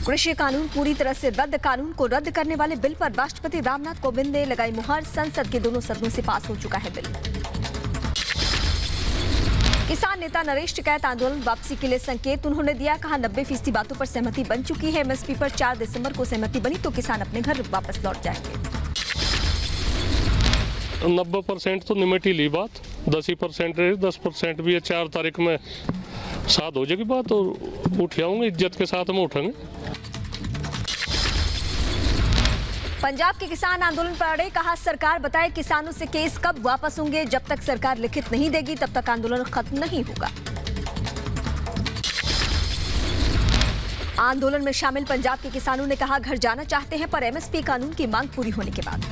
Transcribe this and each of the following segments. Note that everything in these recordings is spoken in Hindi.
कृषि कानून पूरी तरह से रद्द। कानून को रद्द करने वाले बिल पर राष्ट्रपति रामनाथ कोविंद ने लगाई मुहर। संसद के दोनों सदनों से पास हो चुका है बिल। किसान नेता नरेश टिकैत आंदोलन वापसी के लिए संकेत उन्होंने दिया। कहा 90% बातों पर सहमति बन चुकी है। एमएसपी पर 4 दिसंबर को सहमति बनी तो किसान अपने घर वापस लौट जाएंगे। 90% तो निमट ही ली बात, 10% रहे, 10% भी है। 4 तारीख में साथ हो जाएगी बात और उठ जाऊंगे, इज्जत के साथ में उठेंगे। पंजाब के किसान आंदोलन पर अड़े। कहा सरकार बताए किसानों से केस कब वापस होंगे। जब तक सरकार लिखित नहीं देगी तब तक आंदोलन खत्म नहीं होगा। आंदोलन में शामिल पंजाब के किसानों ने कहा घर जाना चाहते हैं पर एमएसपी कानून की मांग पूरी होने के बाद।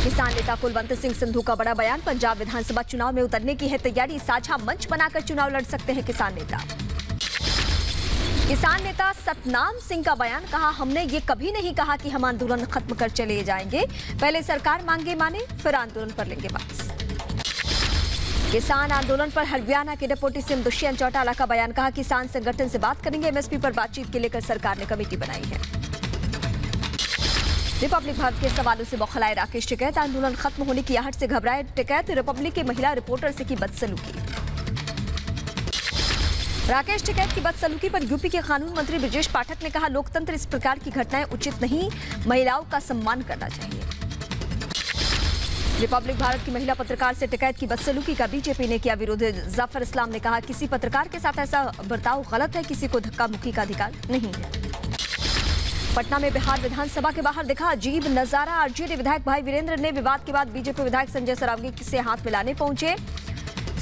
किसान नेता कुलवंत सिंह संधू का बड़ा बयान। पंजाब विधानसभा चुनाव में उतरने की है तैयारी। साझा मंच बनाकर चुनाव लड़ सकते हैं किसान नेता। किसान नेता सतनाम सिंह का बयान। कहा हमने ये कभी नहीं कहा कि हम आंदोलन खत्म कर चले जाएंगे। पहले सरकार मांगे माने फिर आंदोलन पर लेंगे वापस। किसान आंदोलन पर हरियाणा के डिप्टी सीएम दुष्यंत चौटाला का बयान। कहा किसान संगठन से बात करेंगे। एमएसपी पर बातचीत के लेकर सरकार ने कमेटी बनाई है। रिपब्लिक भवन के सवालों से बौखलाए राकेश टिकैत। आंदोलन खत्म होने की आहट से घबराए टिकैत। रिपब्लिक की महिला रिपोर्टर से की बदसलूकी। राकेश टिकैत की बदसलूकी पर यूपी के कानून मंत्री ब्रजेश पाठक ने कहा लोकतंत्र इस प्रकार की घटनाएं उचित नहीं, महिलाओं का सम्मान करना चाहिए। रिपब्लिक भारत की महिला पत्रकार से टिकैत की बदसलूकी का बीजेपी ने किया विरोध। जाफर इस्लाम ने कहा किसी पत्रकार के साथ ऐसा बर्ताव गलत है, किसी को धक्का मुक्की का अधिकार नहीं है। पटना में बिहार विधानसभा के बाहर दिखा अजीब नजारा। आरजेडी विधायक भाई वीरेंद्र ने विवाद के बाद बीजेपी विधायक संजय सरावगी से हाथ मिलाने पहुंचे।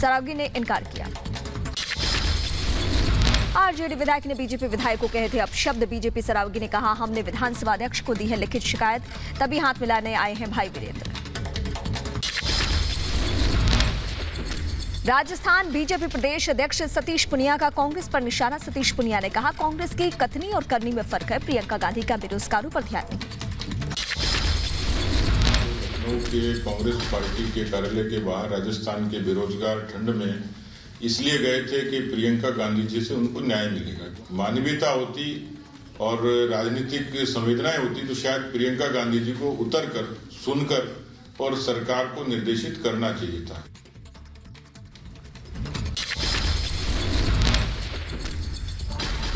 सरावगी ने इनकार किया। आरजेडी विधायक ने बीजेपी विधायक को कहे थे अपशब्द। बीजेपी सरावगी ने कहा हमने विधानसभा अध्यक्ष को दी है लिखित शिकायत, तभी हाथ मिलाने आए हैं भाई वीरेंद्र। राजस्थान बीजेपी प्रदेश अध्यक्ष सतीश पुनिया का कांग्रेस पर निशाना। सतीश पुनिया ने कहा कांग्रेस की कथनी और करनी में फर्क है। प्रियंका गांधी का बेरोजगारों पर ध्यान नहीं। कांग्रेस पार्टी के कार्यालय के बाहर राजस्थान के बेरोजगार ठंड में इसलिए गए थे कि प्रियंका गांधी जी से उनको न्याय मिलेगा। मानवीयता होती और राजनीतिक संवेदनाएं होती तो शायद प्रियंका गांधी जी को उतरकर सुनकर और सरकार को निर्देशित करना चाहिए था।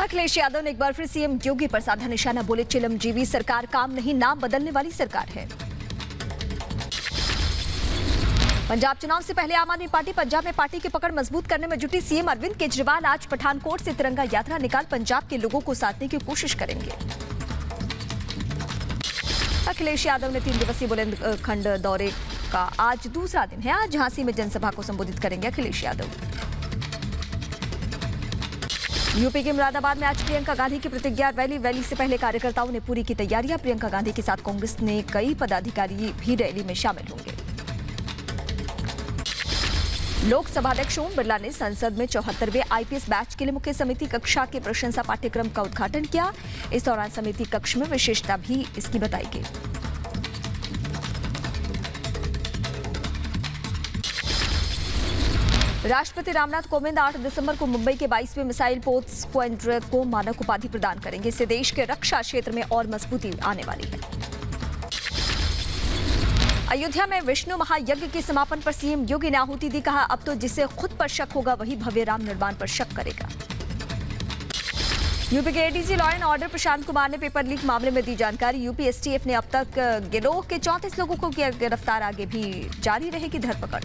अखिलेश यादव ने एक बार फिर सीएम योगी पर साधा निशाना। बोले चिरंजीवी सरकार काम नहीं, नाम बदलने वाली सरकार है। पंजाब चुनाव से पहले आम आदमी पार्टी पंजाब में पार्टी की पकड़ मजबूत करने में जुटी। सीएम अरविंद केजरीवाल आज पठानकोट से तिरंगा यात्रा निकाल पंजाब के लोगों को साधने की कोशिश करेंगे। अखिलेश यादव ने 3 दिवसीय बुंदेलखंड दौरे का आज दूसरा दिन है। आज झांसी में जनसभा को संबोधित करेंगे अखिलेश यादव। यूपी के मुरादाबाद में आज प्रियंका गांधी की प्रतिज्ञा रैली से पहले कार्यकर्ताओं ने पूरी की तैयारियां। प्रियंका गांधी के साथ कांग्रेस ने कई पदाधिकारी भी रैली में शामिल होंगे। लोकसभा अध्यक्ष ओम बिरला ने संसद में 74वें आईपीएस बैच के लिए मुख्य समिति कक्षा के प्रशंसा पाठ्यक्रम का उद्घाटन किया। इस दौरान समिति कक्ष में विशेषता भी इसकी बताई गई। राष्ट्रपति रामनाथ कोविंद 8 दिसंबर को मुंबई के 22वें मिसाइल पोत स्क्वाड्रन को मानक उपाधि प्रदान करेंगे। इससे देश के रक्षा क्षेत्र में और मजबूती आने वाली है। अयोध्या में विष्णु महायज्ञ के समापन पर सीएम योगी ने आहुति दी। कहा अब तो जिसे खुद पर शक होगा वही भव्य राम निर्माण पर शक करेगा। यूपी के ADG law and order Prashant Kumar ने पेपर लीक मामले में दी जानकारी। यूपी एसटीएफ ने अब तक गिरोह के 34 लोगों को किया गिरफ्तार। आगे भी जारी रहेगी धरपकड़।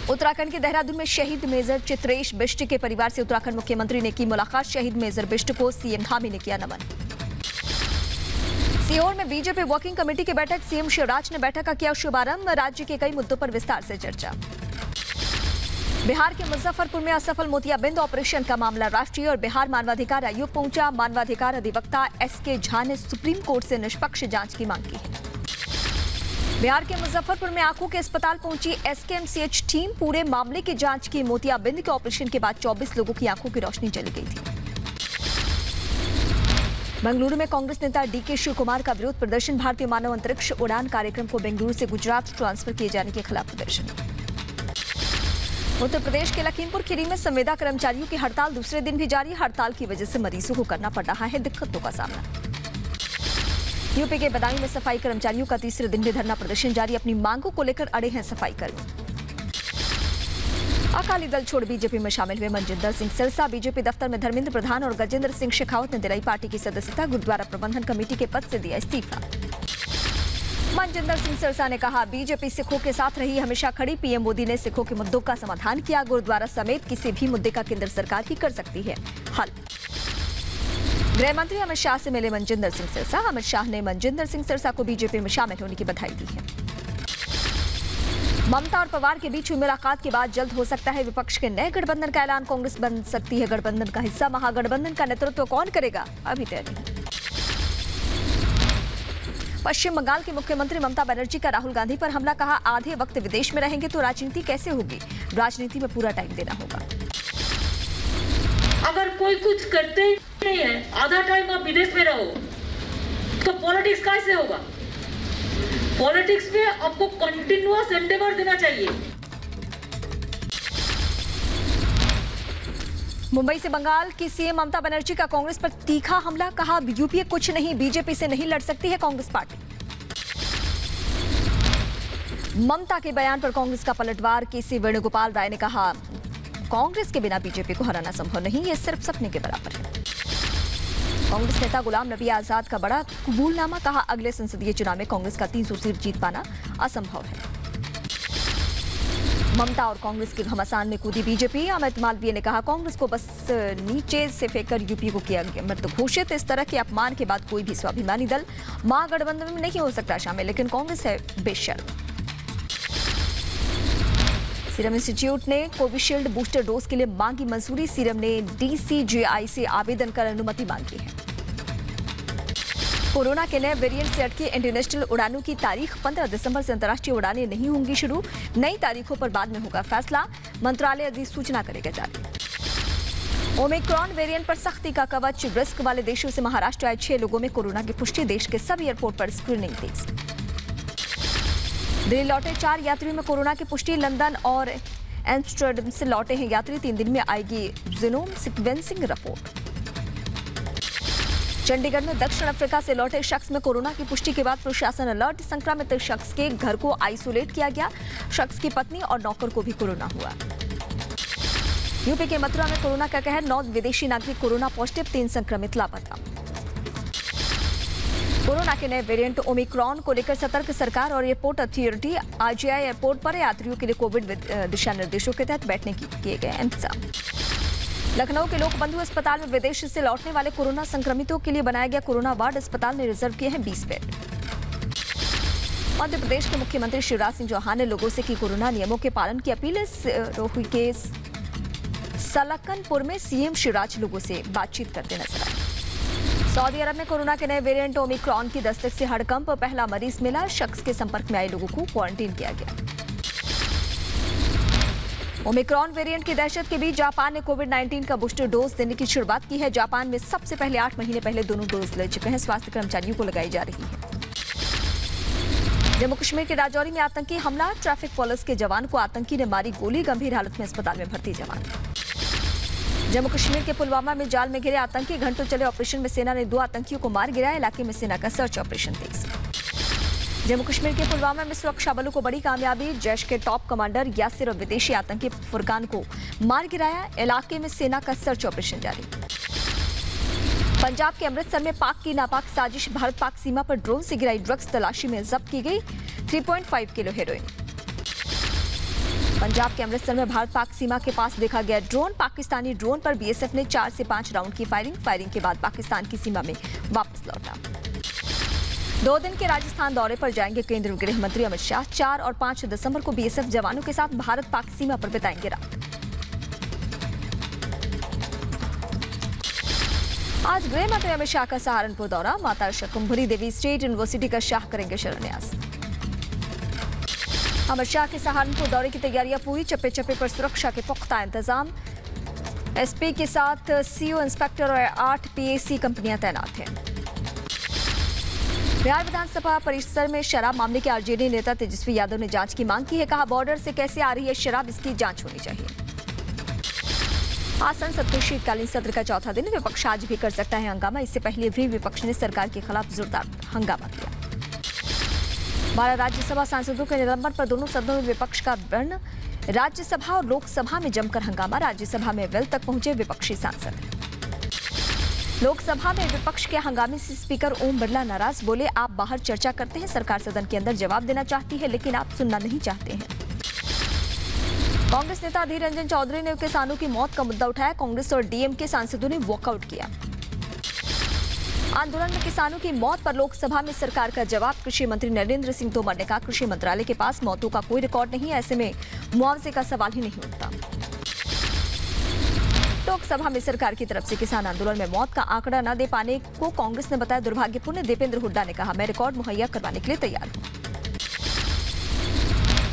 उत्तराखंड के देहरादून में शहीद मेजर चित्रेश बिष्ट के परिवार से उत्तराखंड मुख्यमंत्री ने की मुलाकात। शहीद मेजर बिष्ट को सीएम धामी ने किया नमन। सीहोर में बीजेपी वर्किंग कमेटी की बैठक। सीएम शिवराज ने बैठक का किया शुभारंभ। राज्य के कई मुद्दों पर विस्तार से चर्चा। बिहार के मुजफ्फरपुर में असफल मोतियाबिंद ऑपरेशन का मामला। राष्ट्रीय और बिहार मानवाधिकार आयोग पहुंचा। मानवाधिकार अधिवक्ता एसके झा ने सुप्रीम कोर्ट से निष्पक्ष जांच की मांग की है। बिहार के मुजफ्फरपुर में आंखों के अस्पताल पहुंची एसकेएमसीएच टीम। पूरे मामले की जांच की। मोतियाबिंद के ऑपरेशन के बाद 24 लोगों की आंखों की रोशनी चली गई थी। बेंगलुरु में कांग्रेस नेता डीके शिव कुमार का विरोध प्रदर्शन। भारतीय मानव अंतरिक्ष उड़ान कार्यक्रम को बेंगलुरु से गुजरात ट्रांसफर किए जाने के खिलाफ प्रदर्शन। उत्तर प्रदेश के लखीमपुर खीरी में संविदा कर्मचारियों की हड़ताल दूसरे दिन भी जारी। हड़ताल की वजह से मरीजों को करना पड़ रहा है दिक्कतों का सामना। यूपी के बदायूं में सफाई कर्मचारियों का तीसरे दिन भी धरना प्रदर्शन जारी। अपनी मांगों को लेकर अड़े हैं सफाई कर्मी। अकाली दल छोड़ बीजेपी में शामिल हुए मनजिंदर सिंह सिरसा। बीजेपी दफ्तर में धर्मेंद्र प्रधान और गजेंद्र सिंह शेखावत ने दिलाई पार्टी की सदस्यता। गुरुद्वारा प्रबंधन कमेटी के पद से दिया इस्तीफा। मनजिंदर सिंह सिरसा ने कहा, बीजेपी सिखों के साथ रही, हमेशा खड़ी। पीएम मोदी ने सिखों के मुद्दों का समाधान किया। गुरुद्वारा समेत किसी भी मुद्दे का केंद्र सरकार ही कर सकती है हल। गृह मंत्री अमित शाह से मिले मनजिंदर सिंह सिरसा। अमित शाह ने मनजिंदर सिंह सिरसा को बीजेपी में शामिल होने की बधाई दी है। ममता और पवार के बीच हुई मुलाकात के बाद जल्द हो सकता है विपक्ष के नए गठबंधन का ऐलान। कांग्रेस बन सकती है गठबंधन का हिस्सा। महागठबंधन का नेतृत्व कौन करेगा, अभी तय नहीं। पश्चिम बंगाल की मुख्यमंत्री ममता बनर्जी का राहुल गांधी पर हमला। कहा, आधे वक्त विदेश में रहेंगे तो राजनीति कैसे होगी। राजनीति में पूरा टाइम देना होगा। अगर कोई कुछ करते ही नहीं है, आधा टाइम आप विदेश में रहो, तो पॉलिटिक्स कैसे होगा। पॉलिटिक्स में आपको कंटिन्यूअस एंडेवर देना चाहिए। मुंबई से बंगाल की सीएम ममता बनर्जी का कांग्रेस पर तीखा हमला। कहा, यूपीए कुछ नहीं, बीजेपी से नहीं लड़ सकती है कांग्रेस पार्टी। ममता के बयान पर कांग्रेस का पलटवार। केसी वेणुगोपाल राय ने कहा, कांग्रेस के बिना बीजेपी को हराना संभव नहीं, ये सिर्फ सपने के बराबर है। कांग्रेस नेता गुलाम नबी आजाद का बड़ा कबूलनामा। कहा, अगले संसदीय चुनाव में कांग्रेस का 300 सीट जीत पाना असंभव है। ममता और कांग्रेस के घमासान में कूदी बीजेपी। अमित मालवीय ने कहा, कांग्रेस को बस नीचे से फेंककर यूपी को किया मृत घोषित। इस तरह के अपमान के बाद कोई भी स्वाभिमानी दल महागठबंधन में नहीं हो सकता शामिल, लेकिन कांग्रेस है बेशर्म। सीरम इंस्टीट्यूट ने कोविशील्ड बूस्टर डोज के लिए मांगी मंजूरी। सीरम ने DCGI से आवेदन कर अनुमति मांगी है। कोरोना के नए वेरिएंट से अटकी इंटरनेशनल उड़ानों की तारीख 15 दिसंबर से अंतर्राष्ट्रीय उड़ानें नहीं होंगी शुरू। नई तारीखों पर बाद में होगा फैसला। मंत्रालय अधिसूचना करेगा जारी। ओमिक्रॉन वेरिएंट पर सख्ती का कवच। रिस्क वाले देशों से महाराष्ट्र आए 6 लोगों में कोरोना की पुष्टि। देश के सभी एयरपोर्ट पर स्क्रीनिंग तेज। दिल्ली लौटे 4 यात्रियों में कोरोना की पुष्टि। लंदन और एम्स्टर्डम से लौटे हैं यात्री। 3 दिन में आएगी जीनोम सीक्वेंसिंग रिपोर्ट। चंडीगढ़ में दक्षिण अफ्रीका से लौटे शख्स में कोरोना की पुष्टि के बाद प्रशासन अलर्ट। संक्रमित शख्स के घर को आइसोलेट किया गया। शख्स की पत्नी और नौकर को भी कोरोना हुआ। यूपी के मथुरा में कोरोना का कहर। 9 विदेशी नागरिक कोरोना पॉजिटिव, 3 संक्रमित लापता। कोरोना के नए वेरिएंट ओमिक्रॉन को लेकर सतर्क सरकार और एयरपोर्ट अथॉरिटी। RJI एयरपोर्ट पर यात्रियों के लिए कोविड दिशा निर्देशों के तहत बैठने की किए गए इंतजाम। लखनऊ के लोकबंधु अस्पताल में विदेश से लौटने वाले कोरोना संक्रमितों के लिए बनाया गया कोरोना वार्ड। अस्पताल ने रिजर्व किए हैं 20 बेड। मध्य प्रदेश के मुख्यमंत्री शिवराज सिंह चौहान ने लोगों से की कोरोना नियमों के पालन की अपील। रोहू के सलकनपुर में सीएम शिवराज लोगों से बातचीत करते नजर आए। सऊदी अरब में कोरोना के नए वेरिएंट ओमिक्रॉन की दस्तक से हड़कंप। पहला मरीज मिला। शख्स के संपर्क में आए लोगों को क्वारंटीन किया गया। ओमिक्रॉन वेरिएंट की दहशत के बीच जापान ने कोविड-19 का बूस्टर डोज देने की शुरुआत की है। जापान में सबसे पहले 8 महीने पहले दोनों डोज ले चुके हैं। स्वास्थ्य कर्मचारियों को लगाई जा रही है। जम्मू कश्मीर के राजौरी में आतंकी हमला। ट्रैफिक पुलिस के जवान को आतंकी ने मारी गोली। गंभीर हालत में अस्पताल में भर्ती जवान। जम्मू कश्मीर के पुलवामा में जाल में घिरे आतंकी। घंटों चले ऑपरेशन में सेना ने 2 आतंकियों को मार गिराया। इलाके में सेना का सर्च ऑपरेशन तेज। जम्मू कश्मीर के पुलवामा में सुरक्षा बलों को बड़ी कामयाबी। जैश के टॉप कमांडर यासिर और विदेशी आतंकी फुरकान को मार गिराया। इलाके में सेना का सर्च ऑपरेशन जारी। पंजाब के अमृतसर में पाक की नापाक साजिश। भारत पाक सीमा पर ड्रोन से गिराई ड्रग्स। तलाशी में जब्त की गई 3.5 किलो हेरोइन। पंजाब के अमृतसर में भारत पाक सीमा के पास देखा गया ड्रोन। पाकिस्तानी ड्रोन पर BSF ने 4 से 5 राउंड की फायरिंग के बाद पाकिस्तान की सीमा में वापस लौटा। 2 दिन के राजस्थान दौरे पर जाएंगे केंद्रीय गृह मंत्री अमित शाह। 4 और 5 दिसंबर को BSF जवानों के साथ भारत पाक सीमा पर बिताएंगे रात। आज गृह मंत्री अमित शाह का सहारनपुर दौरा। माता शाकुंभरी देवी स्टेट यूनिवर्सिटी का शाह करेंगे शिलान्यास। अमित शाह के सहारनपुर दौरे की तैयारियां पूरी। चप्पे चप्पे पर सुरक्षा के पुख्ता इंतजाम। SP के साथ CO इंस्पेक्टर और 8 PAC कंपनियां तैनात हैं। बिहार विधानसभा परिसर में शराब मामले के आरजेडी नेता तेजस्वी यादव ने जांच की मांग की है। कहा, बॉर्डर से कैसे आ रही है शराब, इसकी जांच होनी चाहिए। आज संसद के शीतकालीन सत्र का चौथा दिन, विपक्ष आज भी कर सकता है हंगामा। इससे पहले भी विपक्ष ने सरकार के खिलाफ जोरदार हंगामा किया। 12 राज्यसभा सांसदों के निलंबन पर दोनों सदनों में विपक्ष का बयान। राज्यसभा और लोकसभा में जमकर हंगामा। राज्यसभा में वेल तक पहुंचे विपक्षी सांसद। लोकसभा में विपक्ष के हंगामे से स्पीकर ओम बिरला नाराज, बोले, आप बाहर चर्चा करते हैं, सरकार सदन के अंदर जवाब देना चाहती है, लेकिन आप सुनना नहीं चाहते हैं। कांग्रेस नेता अधीर रंजन चौधरी ने किसानों की मौत का मुद्दा उठाया। कांग्रेस और डीएमके सांसदों ने वॉकआउट किया। आंदोलन में किसानों की मौत पर लोकसभा में सरकार का जवाब। कृषि मंत्री नरेंद्र सिंह तोमर ने कहा, कृषि मंत्रालय के पास मौतों का कोई रिकॉर्ड नहीं है, ऐसे में मुआवजे का सवाल ही नहीं उठता। लोकसभा में सरकार की तरफ से किसान आंदोलन में मौत का आंकड़ा न दे पाने को कांग्रेस ने बताया दुर्भाग्यपूर्ण। दीपेंद्र हुड्डा ने कहा, मैं रिकॉर्ड मुहैया करवाने के लिए तैयार हूं।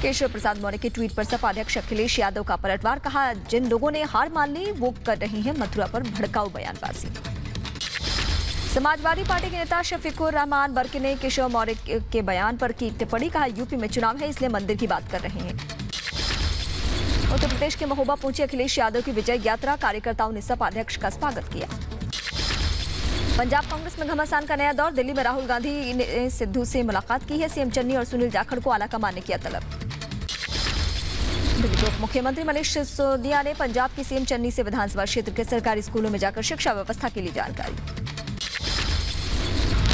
केशव प्रसाद मौर्य के ट्वीट पर सपा अध्यक्ष अखिलेश यादव का पलटवार। कहा, जिन लोगों ने हार मान ली वो कर रहे हैं मथुरा पर भड़काऊ बयानबाजी। समाजवादी पार्टी के नेता शफीकुर रहमान बर्के ने केशव मौर्य के बयान पर की टिप्पणी। कहा, यूपी में चुनाव है, इसलिए मंदिर की बात कर रहे हैं। उत्तर प्रदेश के महोबा पहुंचे अखिलेश यादव की विजय यात्रा। कार्यकर्ताओं ने सपा अध्यक्ष का स्वागत किया। पंजाब कांग्रेस में घमासान का नया दौर। दिल्ली में राहुल गांधी ने सिद्धू से मुलाकात की है। सीएम चन्नी और सुनील जाखड़ को आलाकमान ने किया तलब। दिल्ली के उप मुख्यमंत्री मनीष सिसोदिया ने पंजाब की सीएम चन्नी से विधानसभा क्षेत्र के सरकारी स्कूलों में जाकर शिक्षा व्यवस्था के लिए जानकारी।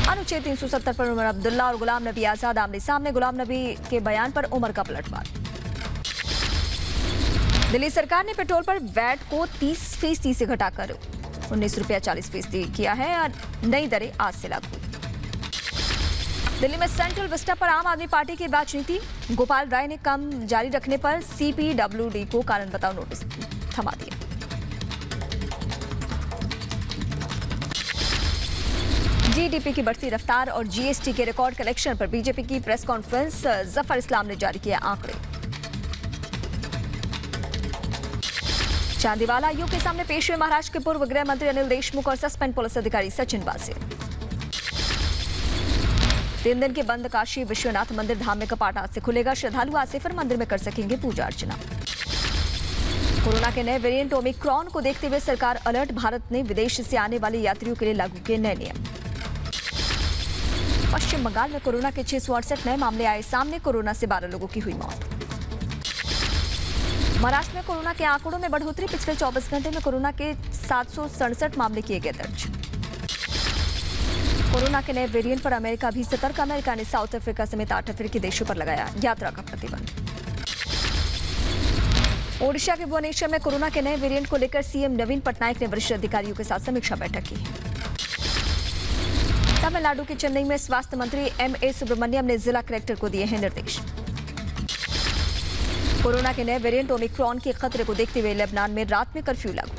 अनुच्छेद 370 पर उमर अब्दुल्ला और गुलाम नबी आजाद आमने सामने। गुलाम नबी के बयान पर उमर का पलटवार। दिल्ली सरकार ने पेट्रोल पर वैट को 30% से घटाकर 19 रुपया 40% किया है और नई दरें आज से लागू। दिल्ली में सेंट्रल विस्टा पर आम आदमी पार्टी की राजनीति। गोपाल राय ने काम जारी रखने पर सीपीडब्ल्यूडी को कारण बताओ नोटिस थमा दिया। जीडीपी की बढ़ती रफ्तार और जीएसटी के रिकॉर्ड कलेक्शन पर बीजेपी की प्रेस कॉन्फ्रेंस। जफर इस्लाम ने जारी किया आंकड़े। चांदीवाला आयोग के सामने पेश हुए महाराष्ट्र के पूर्व गृह मंत्री अनिल देशमुख और सस्पेंड पुलिस अधिकारी सचिन वासे। 3 दिन के बंद काशी विश्वनाथ मंदिर धाम में कपाट आज से खुलेगा। श्रद्धालु आज से फिर मंदिर में कर सकेंगे पूजा अर्चना। कोरोना के नए वेरिएंट ओमिक्रॉन को देखते हुए सरकार अलर्ट। भारत ने विदेश से आने वाले यात्रियों के लिए लागू किए नए नियम। पश्चिम बंगाल में कोरोना के 668 नए मामले आए सामने। कोरोना से 12 लोगों की हुई मौत। महाराष्ट्र में कोरोना के आंकड़ों में बढ़ोतरी। पिछले 24 घंटे में कोरोना के 767 मामले किए गए दर्ज। कोरोना के नए वेरिएंट पर अमेरिका भी सतर्क। अमेरिका ने साउथ अफ्रीका समेत 8 अफ्रीकी देशों पर लगाया यात्रा का प्रतिबंध। ओडिशा के भुवनेश्वर में कोरोना के नए वेरिएंट को लेकर सीएम नवीन पटनायक ने वरिष्ठ अधिकारियों के साथ समीक्षा बैठक की है। तमिलनाडु के चेन्नई में स्वास्थ्य मंत्री एमए सुब्रमण्यम ने जिला कलेक्टर को दिए हैं निर्देश। कोरोना के नए वेरिएंट ओमिक्रॉन के खतरे को देखते हुए लेबनान में रात में कर्फ्यू लागू।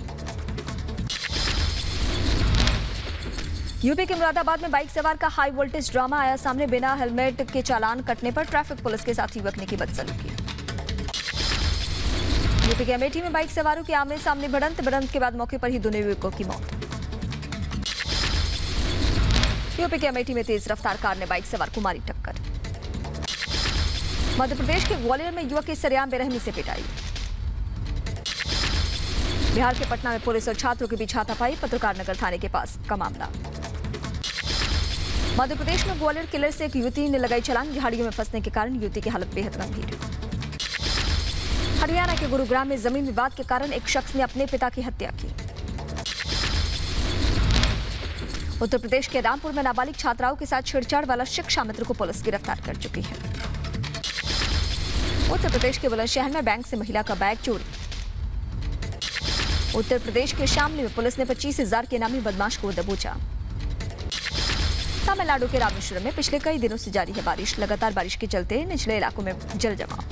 यूपी के मुरादाबाद में बाइक सवार का हाई वोल्टेज ड्रामा आया सामने। बिना हेलमेट के चालान कटने पर ट्रैफिक पुलिस के साथ युवक ने की बदसलूकी। यूपी के अमेठी में बाइक सवारों की आमने सामने भिड़ंत के बाद मौके पर ही दोनों युवकों की मौत। यूपी के अमेठी में तेज रफ्तार कार ने बाइक सवार को मारी टक्कर। मध्य प्रदेश के ग्वालियर में युवक की सरेआम बेरहमी से पिटाई। बिहार के पटना में पुलिस और छात्रों के बीच हाथापाई। पत्रकार नगर थाने के पास का मामला। मध्य प्रदेश में ग्वालियर किलर से एक युवती ने लगाई छलांग। झाड़ियों में फंसने के कारण युवती की हालत बेहद गंभीर। हरियाणा के गुरुग्राम में जमीन विवाद के कारण एक शख्स ने अपने पिता की हत्या की। उत्तर प्रदेश के रामपुर में नाबालिग छात्राओं के साथ छेड़छाड़ वाला शिक्षा मित्र को पुलिस गिरफ्तार कर चुकी है। उत्तर प्रदेश के बुलंदशहर में बैंक से महिला का बैग चोरी। उत्तर प्रदेश के शामली में पुलिस ने 25,000 के इनामी बदमाश को दबोचा। तमिलनाडु के रामेश्वरम में पिछले कई दिनों से जारी है बारिश। लगातार बारिश के चलते निचले इलाकों में जल जमाव।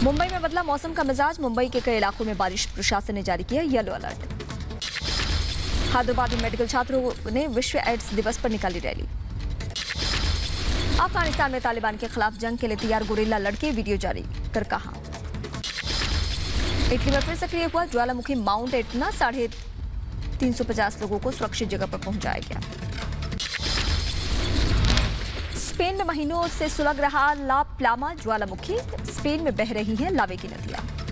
मुंबई में बदला मौसम का मिजाज। मुंबई के कई इलाकों में बारिश। प्रशासन ने जारी किया येलो अलर्ट। हैदराबाद में मेडिकल छात्रों ने विश्व एड्स दिवस पर निकाली रैली। अफगानिस्तान में तालिबान के खिलाफ जंग के लिए तैयार गोरिल्ला लड़के वीडियो जारी कर कहा। इटली में फिर सक्रिय हुआ ज्वालामुखी माउंट एटना। 350 लोगों को सुरक्षित जगह पर पहुंचाया गया। स्पेन में महीनों से सुलग रहा ला प्लामा ज्वालामुखी, स्पेन में बह रही हैं लावे की नदियां।